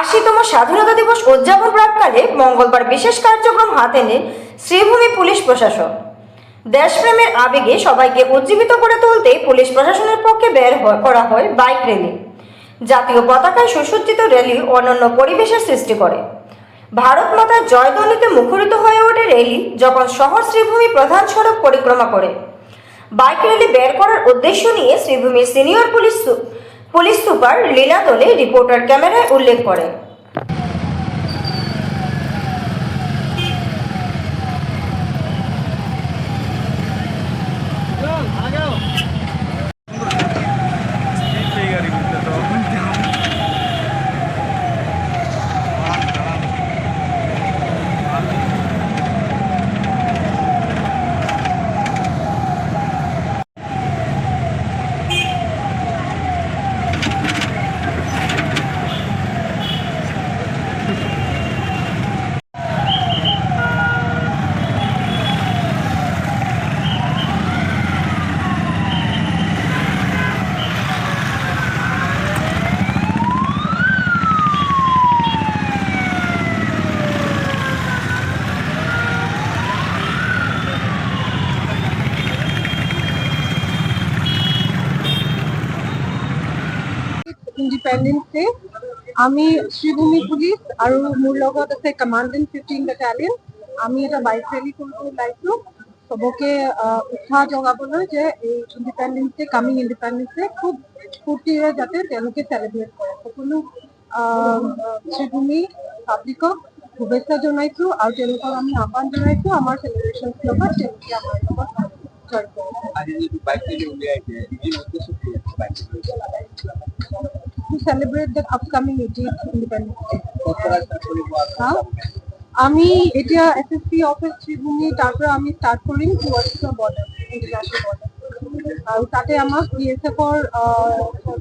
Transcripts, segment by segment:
80তম স্বাধীনতা দিবস উদযাপন প্রাককালে মঙ্গলবার বিশেষ কার্যক্রম হাতে নেন শ্রীভূমি পুলিশ প্রশাসন। দেশপ্রেমের আবেগে সবাইকে উজ্জীবিত করে তুলতে পুলিশ প্রশাসনের পক্ষে করা হয় বাইক র্যালি। জাতীয় পতাকায় সুসজ্জিত র্যালি অনন্য পরিবেশের সৃষ্টি করে। ভারত মাতার জয়ধ্বনিতে মুখরিত হয়ে ওঠে র্যালি যখন শহর শ্রীভূমি প্রধান সড়ক পরিক্রমা করে। বাইক র্যালি বের করার উদ্দেশ্য নিয়ে শ্রীভূমির সিনিয়র পুলিশ সুপার লীলা দলে রিপোর্টার ক্যামেরায় উল্লেখ করে। ইন্ডিপেন্ডেন্স ডে আমি শ্রীভূমি পুলিশ আৰু মোৰ লগত আছে কমান্ডেন্ট 15 বেটালিয়ন। আমি এটা বাইক ৰেলী কৰিব ওলাইছো সবকে উৎসাহ জগাবলৈ যে এই independence day coming independence day খুব ফূৰ্তিৰে যাতে তেওঁলোকে চেলিব্ৰেট কৰে। সকলো শ্ৰীভূমি পাব্লিকক শুভেচ্ছা জনাইছো আৰু তেওঁলোকক আমি আহ্বান জনাইছো আমাৰ চেলিব্ৰেশ্যন লগত তেওঁলোকে আমাৰ লগত জড়িত to celebrate the upcoming 18th Independence Day. আমি এটা এসএসপি অফিস শ্রীভূমি তারপরে আমি স্টার্ট করি towards the border international border আর তাতে আমার বিএসএফ এর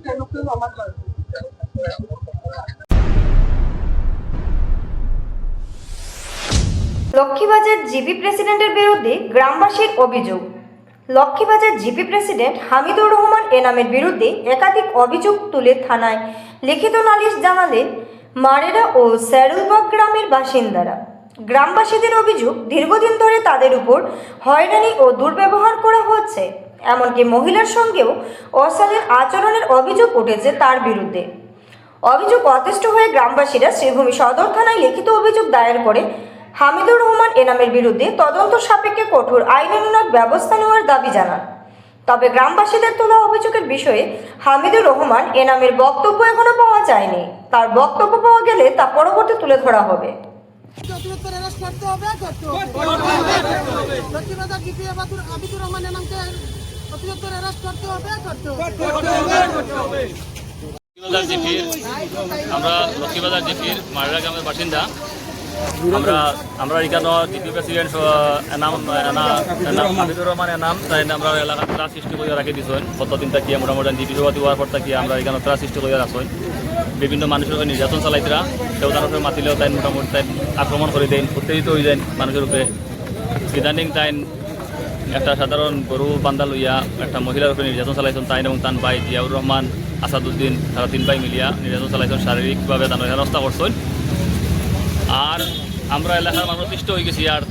তেওঁলোকেও আমার লক্ষ্মীবাজার জিপি প্রেসিডেন্টের বিরুদ্ধে গ্রামবাসীর অভিযোগ। লক্ষ্মীবাজার জিপি প্রেসিডেন্ট হামিদুর রহমান এনামের বিরুদ্ধে একাধিক অভিযোগ তুলে থানায় লিখিত নালিশ জানালেন মারেরা ও স্যারুলবাগ গ্রামের বাসিন্দারা। গ্রামবাসীদের অভিযোগ, দীর্ঘদিন ধরে তাদের উপর হয়রানি ও দুর্ব্যবহার করা হচ্ছে, এমনকি মহিলার সঙ্গেও অশালীন আচরণের অভিযোগ উঠেছে তার বিরুদ্ধে। অভিযোগ অতিষ্ঠ হয়ে গ্রামবাসীরা শ্রীভূমি সদর থানায় লিখিত অভিযোগ দায়ের করে হামিদুর রহমান এনামের বিরুদ্ধে তদন্ত সাপেক্ষে কঠোর আইনানুগ ব্যবস্থা নেওয়ার দাবি জানান। তবে গ্রামবাসীদের তোলা অভিযোগের বিষয়ে হামিদুর রহমান এনামের বক্তব্য এখনো পাওয়া যায়নি। তার বক্তব্য পাওয়া গেলে তা পরবর্তী তুলে ধরা হবে। আমরা লক্ষ্মীবাজার জিপির মারেরা গ্রামের বাসিন্দা। আমরা এখানে জিপি প্রেসিডেন্ট হামিদুর রহমান এনাম তাই আমরা এলাকার ত্রাস সৃষ্টি করে রাখি দিয়েছেন। কতদিন থাকিয়ে মোটামুটি জিপি সভাপতি হওয়ার পর থাকিয়ে আমরা এখানে ত্রাস সৃষ্টি করে রাখছেন। বিভিন্ন মানুষের উপরে নির্যাতন চালাইতরা কেউ তার উপরে মাতিলেও তাই মোটামুটি তাই আক্রমণ করে দেন, উত্তেজিত হয়ে যায় মানুষের উপরে। ইদানিং তাই একটা সাধারণ গরু বান্ধা লইয়া একটা মহিলার উপরে নির্যাতন চালাইছেন তাই এবং তার ভাই জিয়াউর রহমান আসাদুদ্দিন তারা 3 ভাই মিলিয়া নির্যাতন চালাইছেন, শারীরিকভাবে তার হেনস্থা করছেন। আর আমরা এলাকার মানুষ পিষ্ট হয়ে গেছি। আর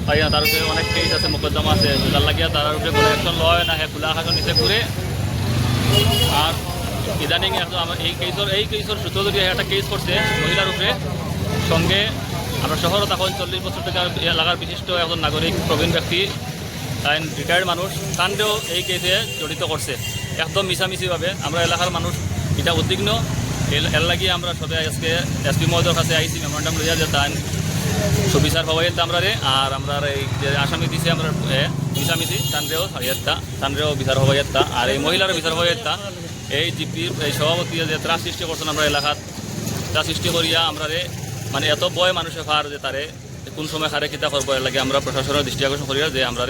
তাই তার উপরে অনেক কেস আছে, মোকদ্দমা আছে, যার লাগিয়া তার উপরে কোনো অ্যাকশন লয় না, হ্যাঁ খোলা আকাশের নিচে ঘুরে। আর ইদানিং আমার এই কেসের সূত্র যদি একটা কেস করছে মহিলার উপরে, সঙ্গে আমরা শহরে তখন 40 বছর থেকে এলাকার বিশিষ্ট একজন নাগরিক প্রবীণ ব্যক্তি তাই রিটায়ার্ড মানুষ তানকেও এই কেসে জড়িত করছে একদম মিশামিশিভাবে। আমরা এলাকার মানুষ এটা উদ্বিগ্ন। এর লাগিয়ে আমরা সবাই আজকে এসপি মহোদয়ের কাছে আইসি মেমোরেন্ডাম লইয়া যে তান সুবিচার হওয়াই আমরা আর আমরা এই যে আসামি দিছে আমরা মিশামিশি তানরেও বিচার হওয়াই। আর এই মহিলারও বিচার হওয়াই। এই জিপির এই সভাপতি যে ত্রাস সৃষ্টি করছেন আমরা এলাকাত, ত্রাস সৃষ্টি করিয়া আমরা মানে এত বয় মানুষের ফার যে তারে কোন সময় খারে কিতা করবো, এর লাগে আমরা প্রশাসনের দৃষ্টি আকর্ষণ করিয়া যে আমরা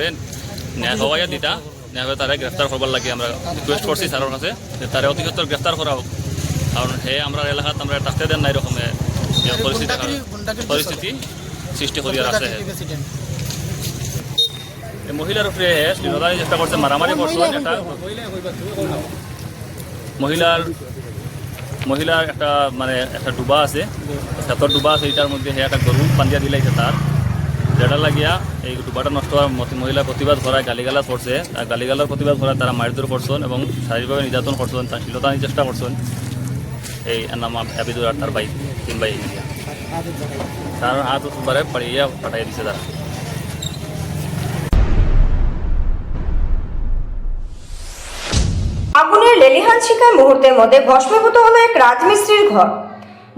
ন্যায় হওয়াইয়া দিতা ন্যায় তারা গ্রেফতার করবার লাগে আমরা রিকোয়েস্ট করছি স্যারের কাছে যে তারা অতি সত্তর গ্রেফতার করা হোক। কারণ আমরা এলাকাত আমরা থাকতে দেন না এরকম পরিস্থিতি সৃষ্টি করিয়া আছে। মহিলার উপরে শ্লীলতার চেষ্টা করছে, মারামারি করছে। একটা মহিলার মহিলার একটা মানে একটা ডুবা আছে, ক্ষেতর ডুবা আছে, এটার মধ্যে হে একটা গরু বান্ধিয়া দিলাইছে তার, যেটা লাগিয়া এই ডুবাটা নষ্ট হওয়ার মহিলার প্রতিবাদ করায় গালিগালাজ করছে। আর গালিগালার প্রতিবাদ করায় তারা মারধর করছেন এবং শারীরিকভাবে নির্যাতন করছেন, তার শ্লীলতানির চেষ্টা করছেন। এই নাম আবিদুর আর তার ভাই 3 ভাই তার হাত বারে পাড়িয়ে পাঠাই দিছে তারা। আগুনের লেলিহান শিখায় মুহূর্তের মধ্যে ভস্মীভূত হলো এক রাজমিস্ত্রির ঘর।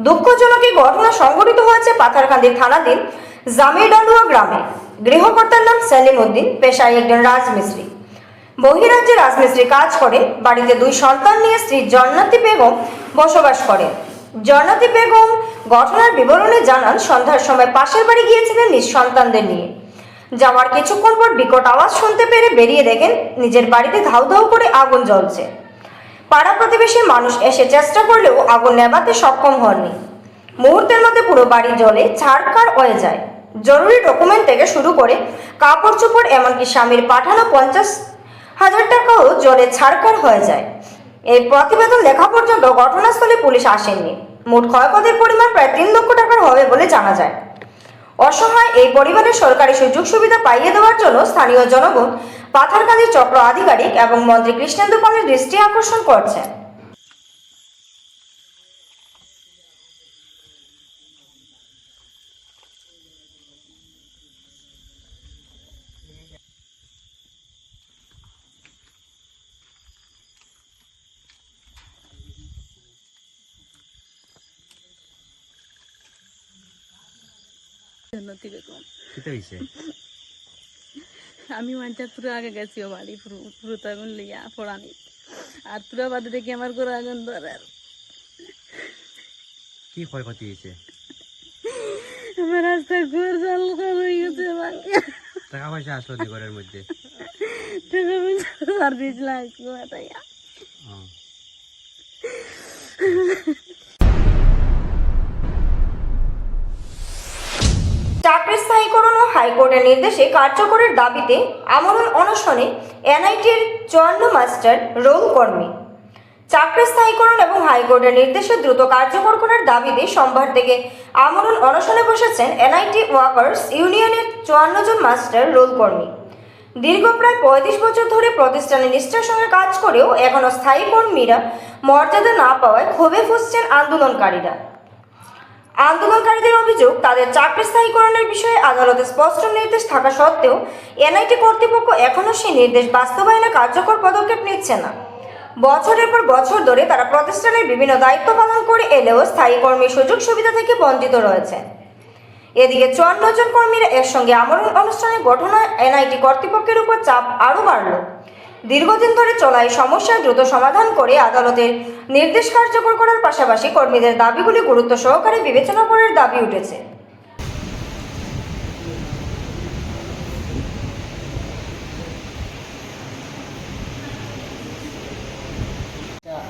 দুঃখজনক এই ঘটনা সংঘটিত হয়েছে পাথারকান্দি থানাধীন জামিরডালুয়া গ্রামে। গৃহকর্তার নাম সেলিম উদ্দিন, পেশায় একজন রাজমিস্ত্রি। বহিরাজ্যে রাজমিস্ত্রি কাজ করে। বাড়িতে 2 সন্তান নিয়ে স্ত্রী জন্নাতি বেগম বসবাস করেন। জন্নাতি বেগম ঘটনার বিবরণে জানান, সন্ধ্যার সময় পাশের বাড়ি গিয়েছিলেন নিজ সন্তানদের নিয়ে। যাওয়ার কিছুক্ষণ পর বিকট আওয়াজ শুনতে পেরে বেরিয়ে দেখেন নিজের বাড়িতে ধাউ ধাউ করে আগুন জ্বলছে। পাড়া প্রতিবেশী মানুষ এসে চেষ্টা করলেও আগুন নেভাতে সক্ষম হননি। মুহূর্তের মধ্যে পুরো বাড়ি জ্বলে ছারখার হয়ে যায়। জরুরি ডকুমেন্ট থেকে শুরু করে কাপড় চোপড় এমনকি স্বামীর পাঠানো 50,000 টাকাও জ্বলে ছারখার হয়ে যায়। এই প্রতিবেদন লেখা পর্যন্ত ঘটনাস্থলে পুলিশ আসেননি। মোট ক্ষয়ক্ষতির পরিমাণ প্রায় 3 লক্ষ টাকার হবে বলে জানা যায়। অসহায় এই পরিবারের সরকারি সুযোগ সুবিধা পাইয়ে দেওয়ার জন্য স্থানীয় জনগণ পাথারকান্দি চক্র আধিকারিক এবং মন্ত্রী কৃষ্ণেন্দু পালের দৃষ্টি আকর্ষণ করছে। জন্নতি বেগম। কিতা হইছে? আমি মানটা পুরো আগে গেছি ও বাড়ি পুরো তো আগুন লইয়া পড়ানি, আর পুরো বাদে দেখি আমার ঘরে আগুন ধরে। কি ক্ষয়ক্ষতি হয়েছে? আমার রাস্তায় ঘর জল হয়ে গেছে ভাঙে। টাকা পয়সা আসলো ঘরের মধ্যে? টাকা পয়সা সার্ভিস লাগবে তাইয়া। চাকরি স্থায়ীকরণ ও হাইকোর্টের নির্দেশে কার্যকরের দাবিতে আমরণ অনশনে এনআইটির 54 মাস্টার রোল কর্মী। চাকরি স্থায়ীকরণ এবং হাইকোর্টের নির্দেশে দ্রুত কার্যকর করার দাবিতে সোমবার থেকে আমরণ অনশনে বসেছেন এনআইটি ওয়ার্কার্স ইউনিয়নের 54 জন মাস্টার রোল কর্মী। দীর্ঘ প্রায় 35 বছর ধরে প্রতিষ্ঠানে নিষ্ঠার সঙ্গে কাজ করেও এখনও স্থায়ী কর্মীরা মর্যাদা না পাওয়ায় ক্ষোভে ফুঁসছেন আন্দোলনকারীরা। আন্দোলনকারীদের অভিযোগ, তাদের চাকরি স্থায়ীকরণের বিষয়ে আদালতে স্পষ্ট নির্দেশ থাকা সত্ত্বেও এনআইটি কর্তৃপক্ষ এখনও সেই নির্দেশ বাস্তবায়নে কার্যকর পদক্ষেপ নিচ্ছে না। বছরের পর বছর ধরে তারা প্রতিষ্ঠানের বিভিন্ন দায়িত্ব পালন করে এলেও স্থায়ী কর্মীর সুযোগ সুবিধা থেকে বঞ্চিত রয়েছে। এদিকে 54 জন কর্মীরা একসঙ্গে আমরণ অনুষ্ঠানের ঘটনায় এনআইটি কর্তৃপক্ষের উপর চাপ আরও বাড়ল। দীর্ঘদিন ধরে চলা এই সমস্যার দ্রুত সমাধান করে আদালতের নির্দেশ কার্যকর করার পাশাপাশি কর্মীদের দাবিগুলি গুরুত্ব সহকারে বিবেচনা করার দাবি উঠেছে।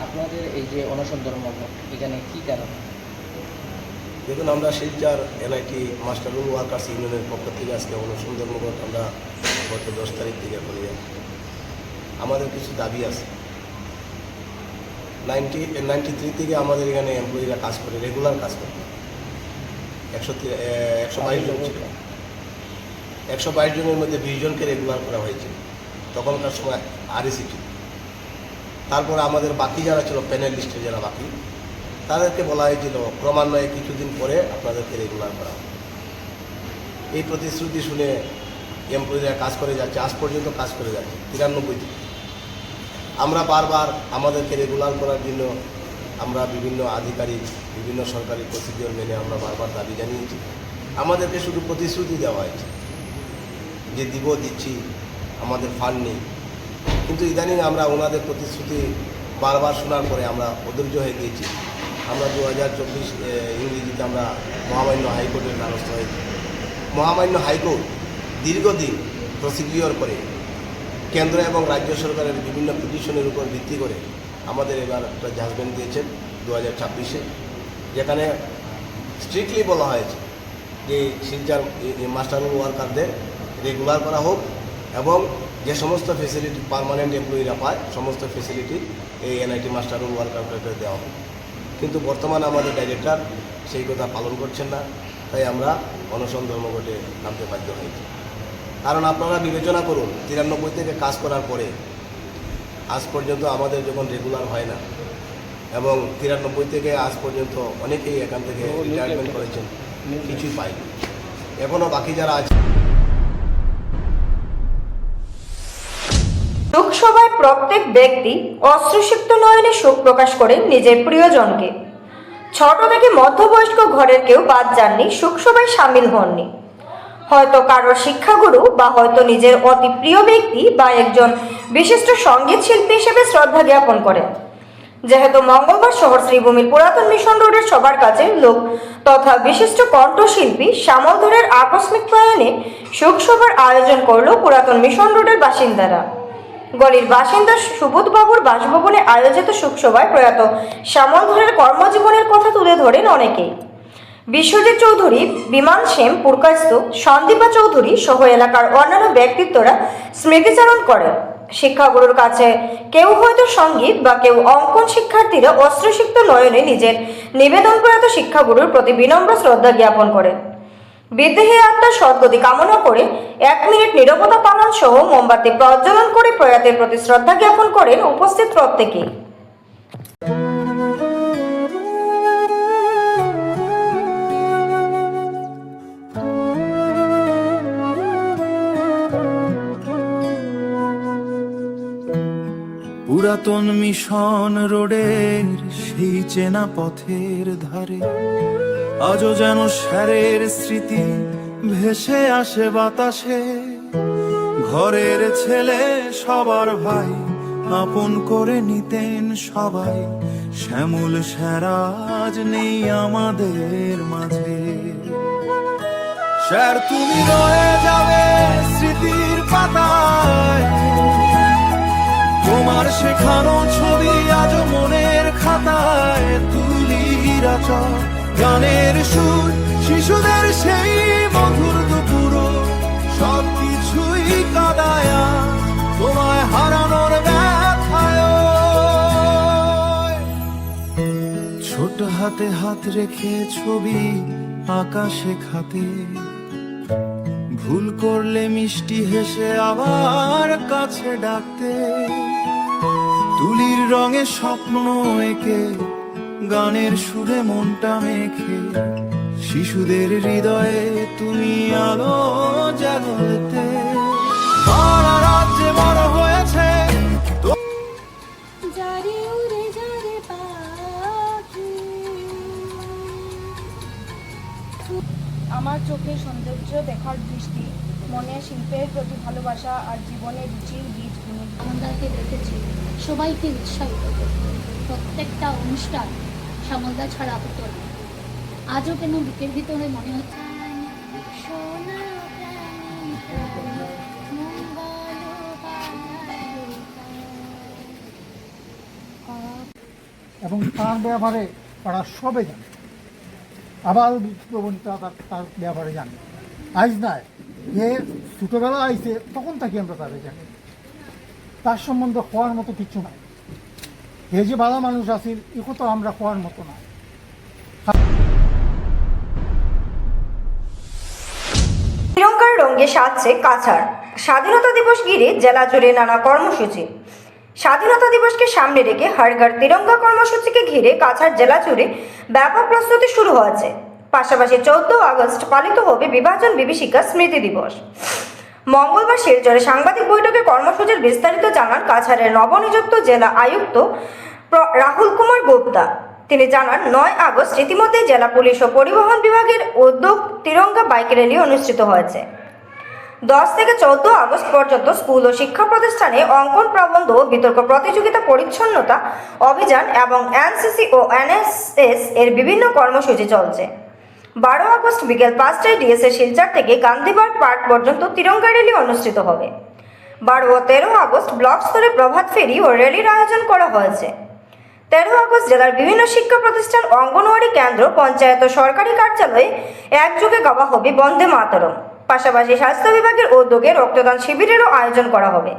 আপনাদের এই যে অনশন ধর্মঘট, এখানে কি কারণ? দেখুন, আমরা Silchar NIT master rule workers ইউনিয়নের পক্ষ থেকে আজকে অনশন ধর্মঘট আমরা গত 10 তারিখ থেকে করি। আমাদের কিছু দাবি আছে। 93 থেকে আমাদের এখানে এমপ্লয়িরা কাজ করে, রেগুলার কাজ করে। 122 জন ছিল। 122 জনের মধ্যে 20 জনকে রেগুলার করা হয়েছে। তখনকার সময় আরএসি ছিল। তারপরে আমাদের বাকি যারা ছিল, প্যানেল লিস্টে যারা বাকি, তাদেরকে বলা হয়েছিল ক্রমান্বয়ে কিছুদিন পরে আপনাদেরকে রেগুলার করা হবে। এই প্রতিশ্রুতি শুনে এমপ্লয়িরা কাজ করে যাচ্ছে, আজ পর্যন্ত কাজ করে যাচ্ছে 93 দিন। আমরা বারবার আমাদেরকে রেগুলার করার জন্য আমরা বিভিন্ন আধিকারিক, বিভিন্ন সরকারি প্রসিডিওর মেনে আমরা বারবার দাবি জানিয়েছি। আমাদেরকে শুধু প্রতিশ্রুতি দেওয়া হয়েছে যে দিচ্ছি, আমাদের ফান্ড নেই। কিন্তু ইদানিং আমরা ওনাদের প্রতিশ্রুতি বারবার শোনার পরে আমরা অধৈর্য হয়ে গিয়েছি। আমরা 2024 ইংরেজিতে আমরা মহামান্য হাইকোর্টের দ্বারস্থ হয়েছি। মহামান্য হাইকোর্ট দীর্ঘদিন প্রসিডিওর করে কেন্দ্র এবং রাজ্য সরকারের বিভিন্ন পিটিশনের উপর ভিত্তি করে আমাদের এবার একটা জাজমেন্ট দিয়েছেন 2026-এ, যেখানে স্ট্রিক্টলি বলা হয়েছে যে শিলচর মাস্টার রুল ওয়ার্কারদের রেগুলার করা হোক এবং যে সমস্ত ফেসিলিটি পার্মানেন্ট এমপ্লয়িরা পায় সমস্ত ফেসিলিটি এই এনআইটি মাস্টার রুল ওয়ার্কারদের দেওয়া হোক। কিন্তু বর্তমানে আমাদের ডাইরেক্টর সেই কথা পালন করছেন না, তাই আমরা অনশন ধর্মঘটে নামতে বাধ্য হয়েছি। কারণ আপনারা বিবেচনা করুন, 93 থেকে কাজ করার পরে আজ পর্যন্ত আমাদের যখন রেগুলার হয় না, এবং 93 থেকে আজ পর্যন্ত অনেকেই এখান থেকে রিটায়ারমেন্ট করেছেন, কিছুই পায়নি। এখনও বাকি যারা আছে। লোকসভায় প্রত্যেক ব্যক্তি অশ্রুসিক্ত নয়নে শোক প্রকাশ করেন নিজের প্রিয়জনকে। ছোট থেকে মধ্যবয়স্ক ঘরের কেউ বাদ যাননি, শোকসভায় সামিল হননি। হয়তো কারোর শিক্ষাগুরু বা হয়তো নিজের অতি প্রিয় ব্যক্তি বা একজন বিশিষ্ট সঙ্গীত শিল্পী হিসেবে শ্রদ্ধা জ্ঞাপন করেন। যেহেতু মঙ্গলবার শহর শ্রীভূমির পুরাতন মিশন রোডের সবার কাছে লোক তথা বিশিষ্ট কণ্ঠশিল্পী শ্যামল ধরের আকস্মিক প্রয়াণে শোকসভার আয়োজন করল পুরাতন মিশন রোডের বাসিন্দারা। গলির বাসিন্দা সুবোধ বাবুর বাসভবনে আয়োজিত শোকসভায় প্রয়াত শ্যামল ধরের কর্মজীবনের কথা তুলে ধরেন অনেকেই। বিশ্বজিৎ চৌধুরী, বিমান সেন, পুরকায়স্থ, সন্দীপা চৌধুরী সহ এলাকার অন্যান্য ব্যক্তিত্বরা স্মৃতিচারণ করেন। শিক্ষাগুরুর কাছে কেউ হয়তো সঙ্গীত বা কেউ অঙ্কন, শিক্ষার্থীরা অশ্রুসিক্ত নয়নে নিজের নিবেদন প্রয়াত শিক্ষাগুরুর প্রতি বিনম্র শ্রদ্ধা জ্ঞাপন করেন। বিদেহী আত্মার সদ্গতি কামনা করে 1 মিনিট নীরবতা পালন সহ মোমবাতি প্রজ্বলন করে প্রয়াতের প্রতি শ্রদ্ধা জ্ঞাপন করেন উপস্থিত প্রত্যেকেই। পুরাতন মিশন রোডের সেই চেনা পথের ধারে আজও যেন স্যারের স্মৃতি ভেসে আসে বাতাসে। ঘরের ছেলে সবার ভাই, আপন করে নিতেন সবাই। শ্যামল স্যারাজ নেই আমাদের মাঝে। স্যার তুমি রয়ে যাবে স্মৃতির পাতায়, তোমার শেখানো ছবি আজ মনের খাতায়। তুলির আচর, গানের সুর, শিশুদের সেই মধুর দুপুর, সবকিছুই কাদায়া তোমায় হারানোর ব্যথায়। ছোট হাতে হাত রেখে ছবি আকাশে খাতে, ভুল করলে মিষ্টি হেসে আবার কাছে ডাকতে। তুলির রঙে স্বপ্ন এঁকে, গানের সুরে মনটা মেখে, শিশুদের হৃদয়ে তুমি আলো জাগতে। সারা রাজ্যে বড় হয়েছে আমার চোখের সৌন্দর্য দেখার দৃষ্টি, মনে শিল্পের প্রতি ভালোবাসা আর জীবনে রুচির বীজ বুনে। শ্যামলদাকে দেখেছি সবাইকে উৎসাহিত করত, প্রত্যেকটা অনুষ্ঠান শ্যামলদা ছাড়া হতো না। আজও কেন বুকের ভিতরে মনে হচ্ছে এবং তার ব্যাপারে তারা সবে জানে, আবার প্রবণতা তার ব্যাপারে জানে। আজ নয়, যে ছোটোবেলা আইছে তখন থাকি আমরা তাদের জানি। তার সম্বন্ধে হওয়ার মতো কিছু নাই। এ যে ভালো মানুষ আছে এও তো আমরা হওয়ার মতো না। তিরঙ্গার রঙে সাজছে কাছাড়। স্বাধীনতা দিবস ঘিরে জেলা জুড়ে নানা কর্মসূচি। স্বাধীনতা দিবসকে সামনে রেখে হর ঘর তিরঙ্গা কর্মসূচিকে ঘিরে কাছাড় জেলা জুড়ে ব্যাপক প্রস্তুতি শুরু হয়েছে। পাশাপাশি 14 আগস্ট পালিত হবে বিভাজন বিভীষিকা স্মৃতি দিবস। মঙ্গলবার শিলচরে সাংবাদিক বৈঠকে কর্মসূচির বিস্তারিত জানান কাছাড়ের নবনিযুক্ত জেলা আয়ুক্ত রাহুল কুমার গুপ্তা। তিনি জানান, 9 আগস্ট ইতিমধ্যে জেলা পুলিশ ও পরিবহন বিভাগের উদ্যোগ তিরঙ্গা বাইক র্যালি অনুষ্ঠিত হয়েছে। 10 থেকে 14 আগস্ট পর্যন্ত স্কুল ও শিক্ষা প্রতিষ্ঠানে অঙ্কন, প্রবন্ধ, বিতর্ক প্রতিযোগিতা, পরিচ্ছন্নতা অভিযান এবং এনসিসি ও এনএসএস এর বিভিন্ন কর্মসূচি চলছে। 12 আগস্ট বিকেল 5টায় ডিএসএ শিলচর থেকে গান্ধীবাগ পার্ক পর্যন্ত তিরঙ্গা র্যালি অনুষ্ঠিত হবে। 12 ও 13 আগস্ট ব্লক স্তরে প্রভাত ফেরি ও র্যালির আয়োজন করা হয়েছে। 13 আগস্ট জেলার বিভিন্ন শিক্ষা প্রতিষ্ঠান, অঙ্গনওয়াড়ি কেন্দ্র, পঞ্চায়েত ও সরকারি কার্যালয়ে একযোগে গাওয়া হবে বন্দে মাতরম। পাশাপাশি স্বাস্থ্য বিভাগের উদ্যোগে রক্তদান শিবিরেরও আয়োজন করা হবে।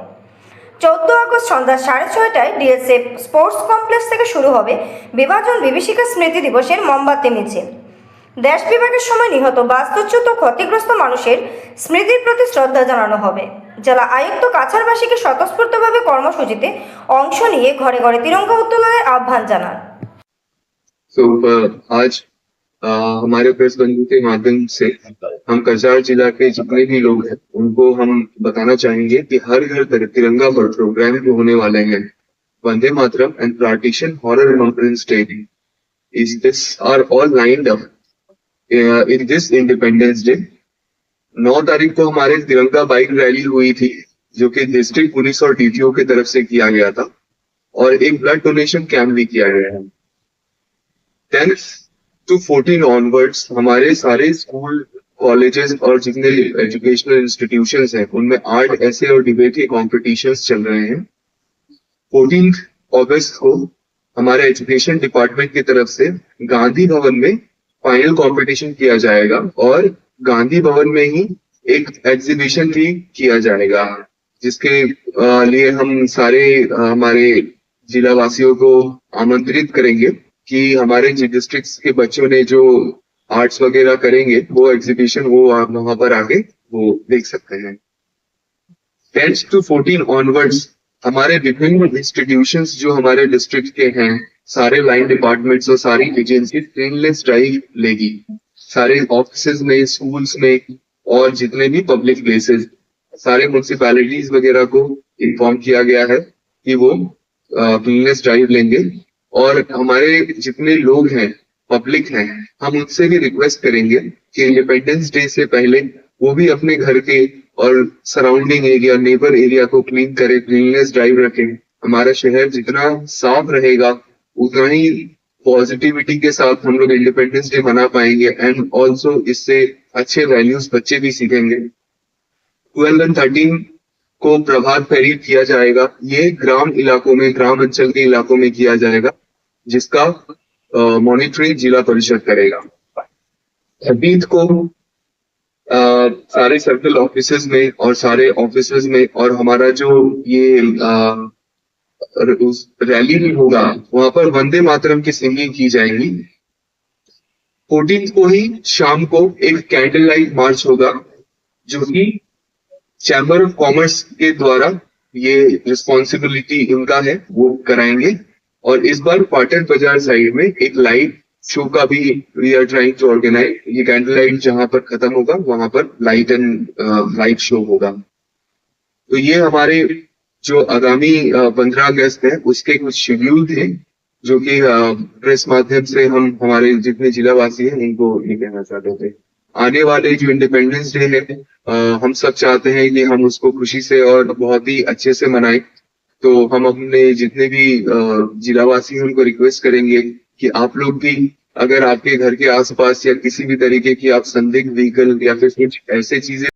14 আগস্ট সন্ধ্যা 6:30টায় ডিএসএফ স্পোর্টস কমপ্লেক্স থেকে শুরু হবে বিভাজন বিভীষিকা স্মৃতি দিবসের মোমবাতি মিছিল। দেশ বিভাগের সময় নিহত বাস্তুচ্যুত ক্ষতিগ্রস্ত মানুষের স্মৃতির প্রতি শ্রদ্ধা জানানো হবে। জেলা আয়ুক্ত কাছাড়বাসীকে স্বতঃস্ফূর্তভাবে কর্মসূচিতে অংশ নিয়ে ঘরে ঘরে তিরঙ্গা উত্তোলনের আহ্বান জানান। आज हमारे प्रेस बंधु के माध्यम से हम कछार जिला के जितने भी लोग हैं उनको हम बताना चाहेंगे कि हर घर तिरंगा पर प्रोग्राम जो होने वाले हैं Vande Mataram and Partition Horror Remembrance Day is this are all lined up in this Independence Day. 9 तारीख को हमारे तिरंगा बाइक रैली हुई थी जो कि डिस्ट्रिक्ट पुलिस और डीटीओ की तरफ से किया गया था और एक ब्लड डोनेशन कैंप भी किया गया है। 10th to 14 ऑनवर्ड्स हमारे सारे स्कूल कॉलेजेस और जितने एजुकेशनल इंस्टीट्यूशंस हैं उनमें आर्ट ऐसे और डिबेट कॉम्पिटिशन्स चल रहे हैं। 14th अगस्त को हमारे एजुकेशन डिपार्टमेंट की तरफ से गांधी भवन में फाइनल कंपटीशन किया जाएगा और गांधी भवन में ही एक एग्जीबिशन भी किया जाएगा, जिसके लिए हम सारे हमारे जिला वासियों को आमंत्रित करेंगे कि हमारे डिस्ट्रिक्ट्स के बच्चों ने जो आर्ट्स वगैरह करेंगे वो एग्जीबिशन वो वहां पर आके वो देख सकते हैं। 10th to 14 ऑनवर्ड्स हमारे विभिन्न इंस्टीट्यूशंस जो हमारे डिस्ट्रिक्ट के हैं सारे लाइन डिपार्टमेंट्स और सारी एजेंसी क्लीननेस ड्राइव लेगी। सारे ऑफिसेज में, स्कूल्स में और जितने भी पब्लिक प्लेसेस सारे म्युनिसिपैलिटीज वगैरह को इन्फॉर्म किया गया है कि वो क्लीननेस ड्राइव लेंगे। और हमारे जितने लोग हैं पब्लिक हैं हम उनसे भी रिक्वेस्ट करेंगे कि इंडिपेंडेंस डे से पहले वो भी अपने घर के और सराउंडिंग एरिया, नेबर एरिया को क्लीन करें, क्लीननेस ड्राइव रखें। हमारा शहर जितना साफ रहेगा उतना ही पॉजिटिविटी के साथ हम लोग इंडिपेंडेंस डे मना पाएंगे एंड ऑल्सो इससे अच्छे वैल्यूज बच्चे भी सीखेंगे। 12 and 13 को प्रभात फेरी किया जाएगा। ये ग्राम इलाकों में, ग्राम अंचल के इलाकों में किया जाएगा जिसका मॉनिटरिंग जिला परिषद करेगा। 13 को सारे सर्कल ऑफिसेज में और सारे ऑफिसेज में और हमारा जो ये रैली भी होगा वहां पर वंदे मातरम की सिंगिंग की जाएगी। 14 को ही शाम को एक कैंडल लाइट मार्च होगा जो कि चैम्बर ऑफ कॉमर्स के द्वारा ये रिस्पॉन्सिबिलिटी इनका है, वो कराएंगे। और इस बार पाटन बाजार साइड में एक लाइट शो का भी we are trying to organise. ये कैंडल लाइट जहां पर खत्म होगा वहां पर लाइट शो होगा। तो ये हमारे जो आगामी 15 अगस्त है उसके कुछ शेड्यूल थे जो कि प्रेस माध्यम से हम हमारे जितने जिलावासी हैं उनको ये कहना चाहते थे। आने वाले जो इंडिपेंडेंस डे है हम सब चाहते हैं कि हम उसको खुशी से और बहुत ही अच्छे से मनाएं। तो हम अपने जितने भी जिलावासी हैं उनको रिक्वेस्ट करेंगे कि आप लोग भी अगर आपके घर के आसपास या किसी भी तरीके की आप संदिग्ध व्हीकल या फिर कुछ ऐसे चीजें